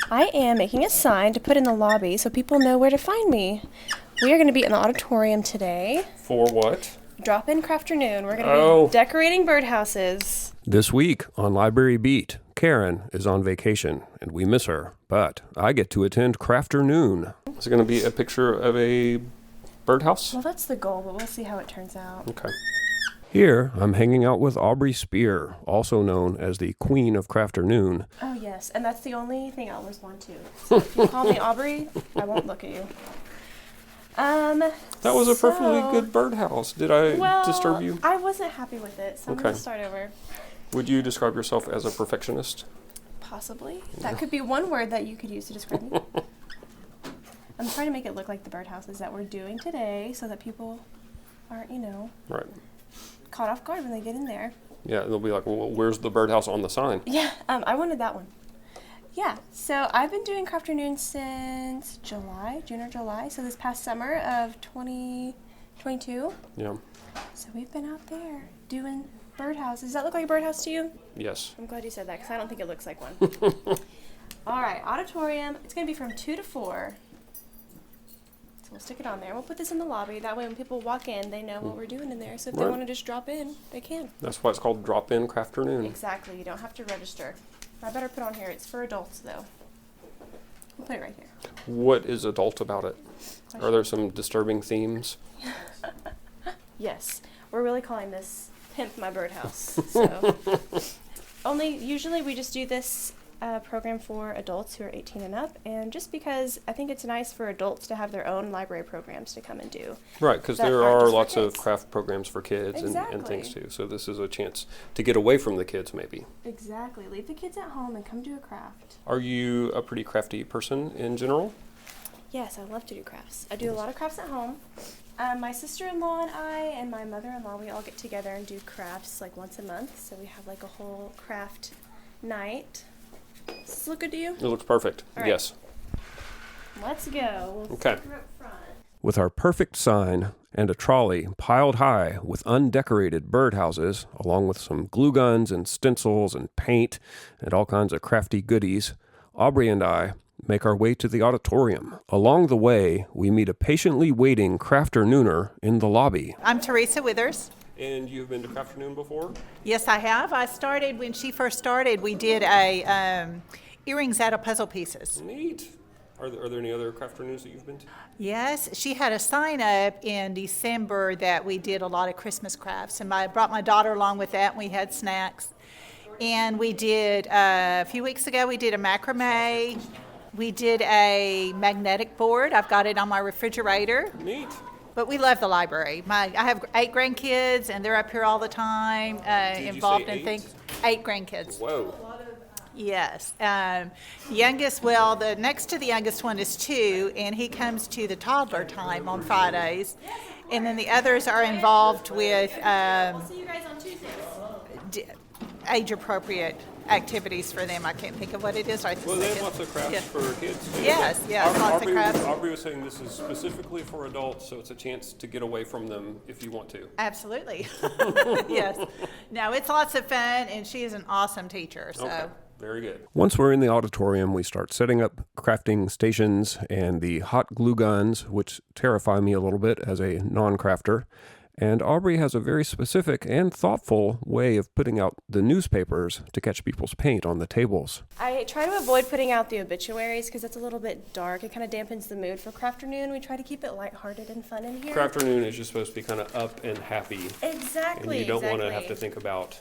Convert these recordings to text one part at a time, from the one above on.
I am making a sign to put in the lobby so people know where to find me. We are going to be in the auditorium today. For what? Drop-in Crafternoon. We're going to be decorating birdhouses. This week on Library Beat, Karen is on vacation, and we miss her, but I get to attend Crafternoon. Is it going to be a picture of a birdhouse? Well, that's the goal, but we'll see how it turns out. Okay. Here, I'm hanging out with Aubrey Spear, also known as the Queen of Crafternoon. Oh, yes, and that's the only thing I'll respond to. So if you call me Aubrey, I won't look at you. That was a perfectly good birdhouse. Did I disturb you? I wasn't happy with it, so I'm going to start over. Would you describe yourself as a perfectionist? Possibly. That could be one word that you could use to describe me. I'm trying to make it look like the birdhouses that we're doing today so that people aren't, Right. caught off guard when they get in there. Yeah, they'll be like, well, where's the birdhouse on the sign? Yeah, I wanted that one. Yeah, so I've been doing Crafternoon since June or July, so this past summer of 2022. Yeah. So we've been out there doing birdhouses. Does that look like a birdhouse to you? Yes. I'm glad you said that because I don't think it looks like one. All right, auditorium. It's going to be from 2 to 4. So we'll stick it on there. We'll put this in the lobby. That way when people walk in, they know what we're doing in there. So if they want to just drop in, they can. That's why it's called Drop-In Crafternoon. Exactly. You don't have to register. I better put on here. It's for adults, though. We'll put it right here. What is adult about it? Are there some disturbing themes? Yes. We're really calling this Pimp My Birdhouse. So usually we just do this program for adults who are 18 and up, and just because I think it's nice for adults to have their own library programs to come and do. Right, because there are lots of craft programs for kids and things too. So this is a chance to get away from the kids maybe. Exactly. Leave the kids at home and come do a craft. Are you a pretty crafty person in general? Yes, I love to do crafts. I do a lot of crafts at home. My sister-in-law and I and my mother-in-law, we all get together and do crafts like once a month. So we have like a whole craft night. Does this look good to you? It looks perfect. Right. Yes. Let's go. We'll okay. Stick her up front. With our perfect sign and a trolley piled high with undecorated birdhouses, along with some glue guns and stencils and paint and all kinds of crafty goodies, Aubrey and I make our way to the auditorium. Along the way, we meet a patiently waiting Crafternooner in the lobby. I'm Teresa Withers. And you've been to Crafternoon before? Yes, I have. I started when she first started. We did a earrings out of puzzle pieces. Neat. Are there any other Crafternoons that you've been to? Yes, she had a sign up in December that we did a lot of Christmas crafts, and I brought my daughter along with that, and we had snacks. And we did, a few weeks ago, we did a macrame. We did a magnetic board. I've got it on my refrigerator. Neat. But we love the library. I have 8 grandkids, and they're up here all the time, involved in things. 8 grandkids. Whoa. Yes. The next to the youngest one is 2, and he comes to the toddler time on Fridays. And then the others are involved with We'll see you guys on Tuesdays. Age-appropriate activities for them. I can't think of what it is. Well, they have lots of crafts for kids too. Yes, lots of crafts. Aubrey was saying this is specifically for adults, so it's a chance to get away from them if you want to. Absolutely. Yes. No, it's lots of fun, and she is an awesome teacher. So. Okay. Very good. Once we're in the auditorium, we start setting up crafting stations and the hot glue guns, which terrify me a little bit as a non-crafter. And Aubrey has a very specific and thoughtful way of putting out the newspapers to catch people's paint on the tables. I try to avoid putting out the obituaries because it's a little bit dark. It kind of dampens the mood for Crafternoon. We try to keep it lighthearted and fun in here. Crafternoon is just supposed to be kind of up and happy. Exactly. And you don't want to have to think about...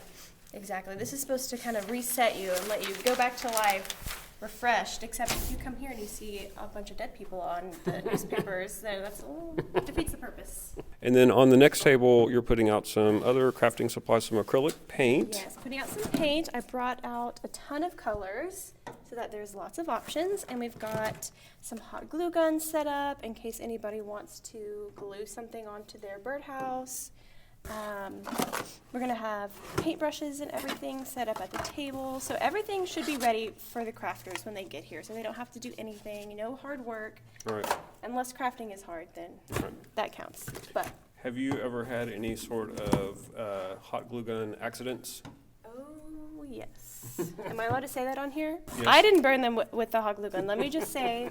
Exactly. This is supposed to kind of reset you and let you go back to life refreshed, except if you come here and you see a bunch of dead people on the newspapers, then that's defeats the purpose. And then on the next table, you're putting out some other crafting supplies, some acrylic paint. Yes, putting out some paint. I brought out a ton of colors so that there's lots of options, and we've got some hot glue guns set up in case anybody wants to glue something onto their birdhouse. We're going to have paintbrushes and everything set up at the table. So everything should be ready for the crafters when they get here. So they don't have to do anything, no hard work. Right. Unless crafting is hard, then that counts. But have you ever had any sort of hot glue gun accidents? oh, yes. Am I allowed to say that on here? Yes. I didn't burn them with the hot glue gun. Let me just say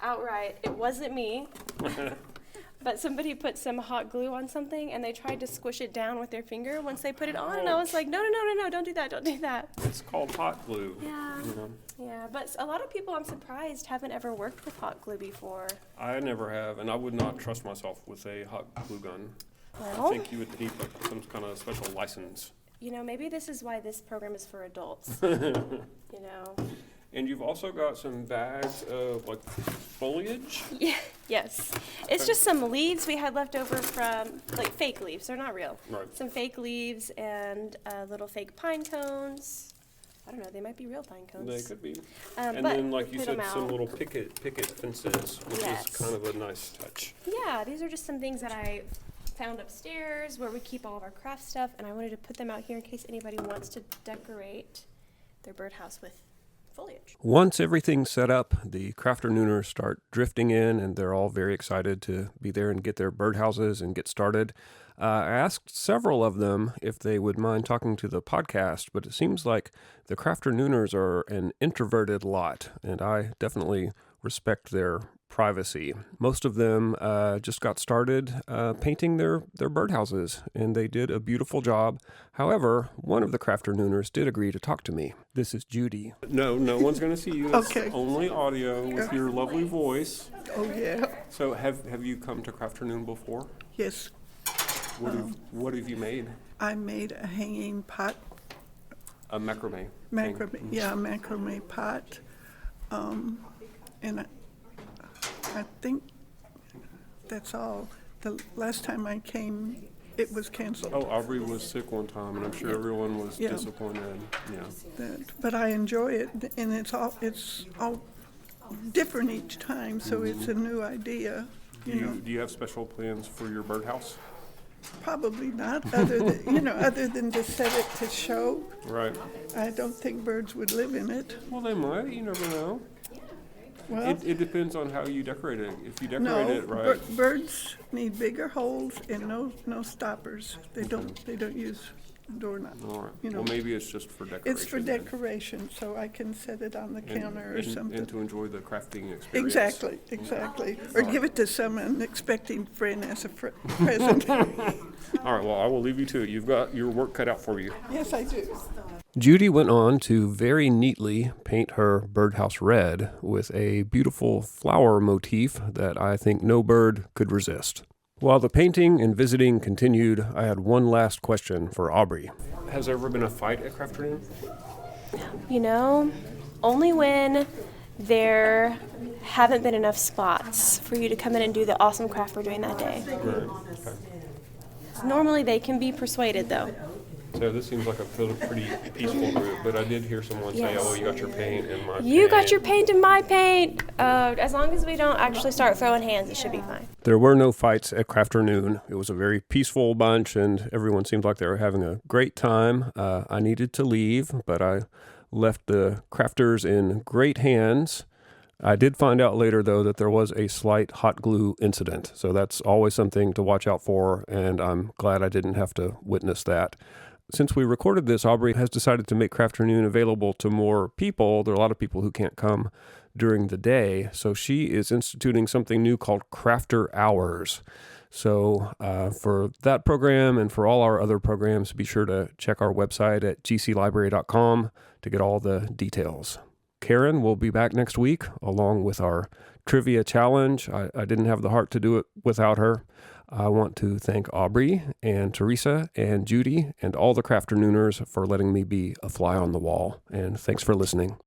outright, it wasn't me. But somebody put some hot glue on something and they tried to squish it down with their finger once they put it on. And I was like, no, don't do that, don't do that. It's called hot glue. Yeah. You know? Yeah, but a lot of people, I'm surprised, haven't ever worked with hot glue before. I never have, and I would not trust myself with a hot glue gun. I Well, think you would need like some kind of special license. you know, maybe this is why this program is for adults. You know. And you've also got some bags of like foliage. Yeah, yes. It's just some leaves we had left over from, like, fake leaves. They're not real. Right. Some fake leaves and little fake pine cones. I don't know. They might be real pine cones. They could be. But And then, like you put said, 'em some out. little picket fences, which Yes. is kind of a nice touch. Yeah, these are just some things that I found upstairs where we keep all of our craft stuff, and I wanted to put them out here in case anybody wants to decorate their birdhouse with foliage. Once everything's set up, the Crafternooners start drifting in, and they're all very excited to be there and get their birdhouses and get started. I asked several of them if they would mind talking to the podcast, but it seems like the Crafternooners are an introverted lot, and I definitely respect their privacy. Most of them just got started painting their birdhouses, and they did a beautiful job. However, one of the Crafternooners did agree to talk to me. This is Judy. No one's going to see you. It's Okay. only audio with your lovely voice. Oh, yeah. So have you come to Crafternoon before? Yes, What have you made? I made a hanging pot, A macrame. macrame pot. And I think that's all. The last time I came, it was canceled. Oh, Aubrey was sick one time, and I'm sure everyone was Yeah. disappointed. Yeah. But I enjoy it, and it's all different each time, so it's a new idea. Do you have special plans for your birdhouse? Probably not, other than to set it to show. Right. I don't think birds would live in it. Well, they might. You never know. Well, It depends on how you decorate it. If you decorate no, it right. birds need bigger holes and no stoppers. They don't use doorknob. All right. You know, Well, maybe it's just for decoration. it's for then. decoration, so I can set it on the counter or and something. to enjoy the crafting experience. Exactly. Or give it to some unexpected friend as a present. All right. Well, I will leave you to it. You've got your work cut out for you. Yes, I do. Judy went on to very neatly paint her birdhouse red with a beautiful flower motif that I think no bird could resist. While the painting and visiting continued, I had one last question for Aubrey. Has there ever been a fight at Crafternoon? You know, only when there haven't been enough spots for you to come in and do the awesome craft we're doing that day. Right. Okay. Normally they can be persuaded, though. So this seems like a pretty peaceful group, but I did hear someone say, Yes. "Oh, you got your paint in my You got paint." your paint in my paint. As long as we don't actually start throwing hands, it should be fine. There were no fights at Crafternoon. It was a very peaceful bunch, and everyone seemed like they were having a great time. I needed to leave, but I left the crafters in great hands. I did find out later, though, that there was a slight hot glue incident, so that's always something to watch out for, and I'm glad I didn't have to witness that. Since we recorded this, Aubrey has decided to make Crafternoon available to more people. There are a lot of people who can't come during the day, so she is instituting something new called Crafter Hours. So for that program and for all our other programs, be sure to check our website at gclibrary.com to get all the details. Karen will be back next week along with our trivia challenge. I didn't have the heart to do it without her. I want to thank Aubrey and Teresa and Judy and all the Crafternooners for letting me be a fly on the wall. And thanks for listening.